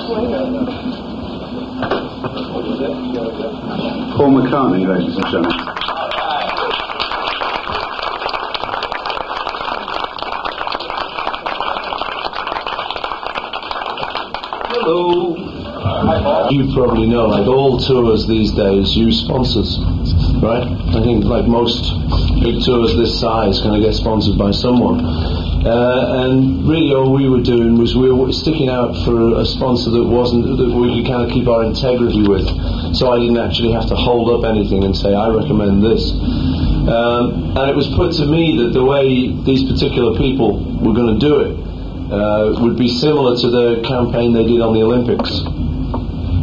Paul McCartney, ladies and gentlemen. Hello. You probably know, like all tours these days use sponsors, right? I think like most big tours this size kind of get sponsored by someone. And really all we were doing was we were sticking out for a sponsor that we could kind of keep our integrity with. So I didn't actually have to hold up anything and say, I recommend this. And it was put to me that the way these particular people were going to do it would be similar to the campaign they did on the Olympics,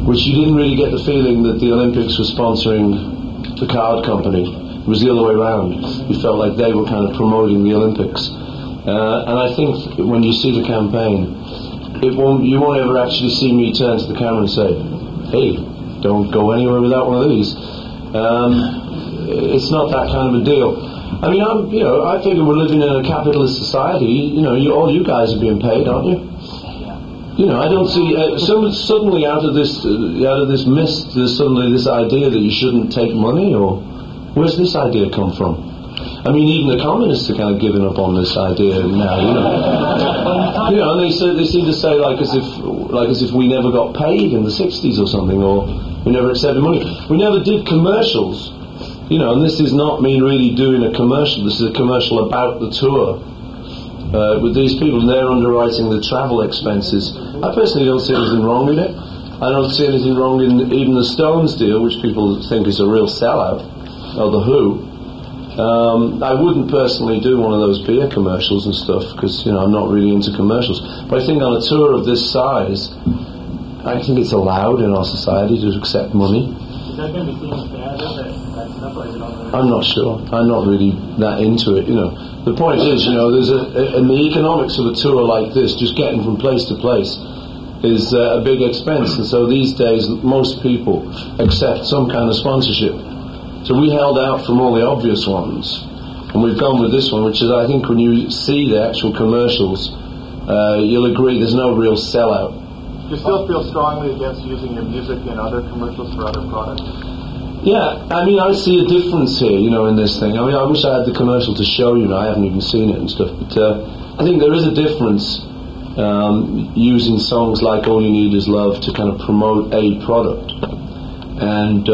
which you didn't really get the feeling that the Olympics were sponsoring the card company. It was the other way around. You felt like they were kind of promoting the Olympics. And I think when you see the campaign, you won't ever actually see me turn to the camera and say, hey, don't go anywhere without one of these. It's not that kind of a deal. I mean, I figure we're living in a capitalist society. All you guys are being paid, aren't you? I don't see suddenly out of this mist. There's suddenly this idea that you shouldn't take money, or where's this idea come from? I mean, even the communists are kind of giving up on this idea now. And they seem to say like as if we never got paid in the '60s or something, or we never accepted money. We never did commercials. And this is not me really doing a commercial. This is a commercial about the tour with these people, and they're underwriting the travel expenses. I personally don't see anything wrong with it. I don't see anything wrong in even the Stones deal, which people think is a real sellout, or the Who. I wouldn't personally do one of those beer commercials and stuff because I'm not really into commercials. But I think on a tour of this size, I think it's allowed in our society to accept money. Is that going to be seen as bad? I'm not sure. I'm not really that into it. The point is, there's in the economics of a tour like this, just getting from place to place is a big expense, and so these days most people accept some kind of sponsorship. So we held out from all the obvious ones, and we've gone with this one, which is, I think, when you see the actual commercials, you'll agree there's no real sellout. Do you still feel strongly against using your music in other commercials for other products? Yeah, I mean, I see a difference here, in this thing. I mean, I wish I had the commercial to show you. I haven't even seen it and stuff, but I think there is a difference using songs like All You Need Is Love to kind of promote a product, and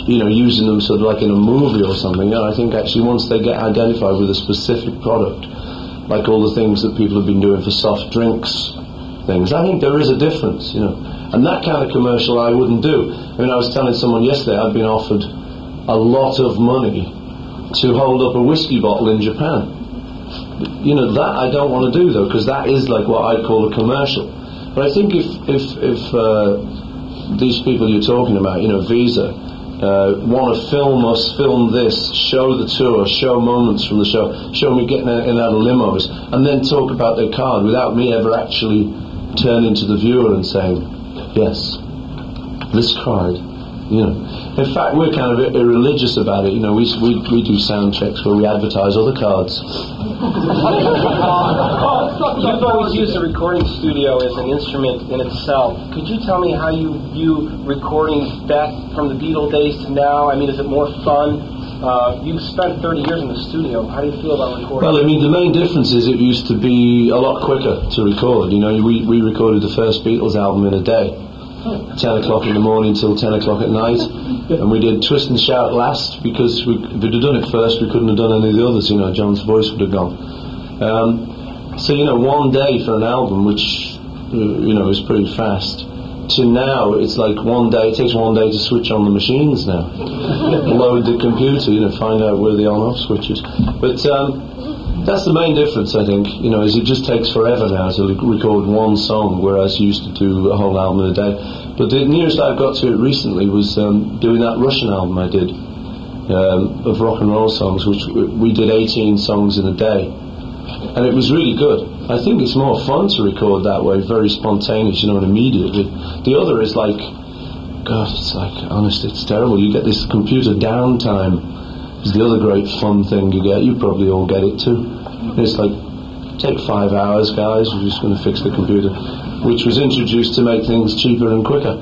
using them sort of like in a movie or something. I think actually once they get identified with a specific product, like all the things that people have been doing for soft drinks things, I think there is a difference, and that kind of commercial I wouldn't do. I mean, I was telling someone yesterday I'd been offered a lot of money to hold up a whiskey bottle in Japan. That I don't want to do though, because that is like what I'd call a commercial. But I think if these people you're talking about, Visa, want to film this, show the tour, show moments from the show, show me getting in and out of limos, and then talk about their card without me ever actually turning to the viewer and saying, yes, this card, In fact, we're kind of irreligious about it. We do sound checks where we advertise other cards. You've always used a recording studio as an instrument in itself. Could you tell me how you view recordings back from the Beatle days to now? I mean, is it more fun? You've spent 30 years in the studio. How do you feel about recording? Well, I mean, the main difference is it used to be a lot quicker to record. We recorded the first Beatles album in a day. 10 o'clock in the morning till 10 o'clock at night, and we did Twist and Shout last because if we'd have done it first we couldn't have done any of the others. John's voice would have gone. So one day for an album, which is pretty fast, to now it's like one day. It takes one day to switch on the machines now. Load the computer, find out where the on-off switch is. But that's the main difference, I think, is it just takes forever now to record one song, whereas you used to do a whole album in a day. But the nearest I've got to it recently was doing that Russian album I did of rock and roll songs, which we did 18 songs in a day. And it was really good. I think it's more fun to record that way, very spontaneous, and immediately. The other is like, God, it's like, honestly, it's terrible. You get this computer downtime. It's the other great fun thing you get. You probably all get it too. It's like take 5 hours, guys, we're just going to fix the computer, which was introduced to make things cheaper and quicker.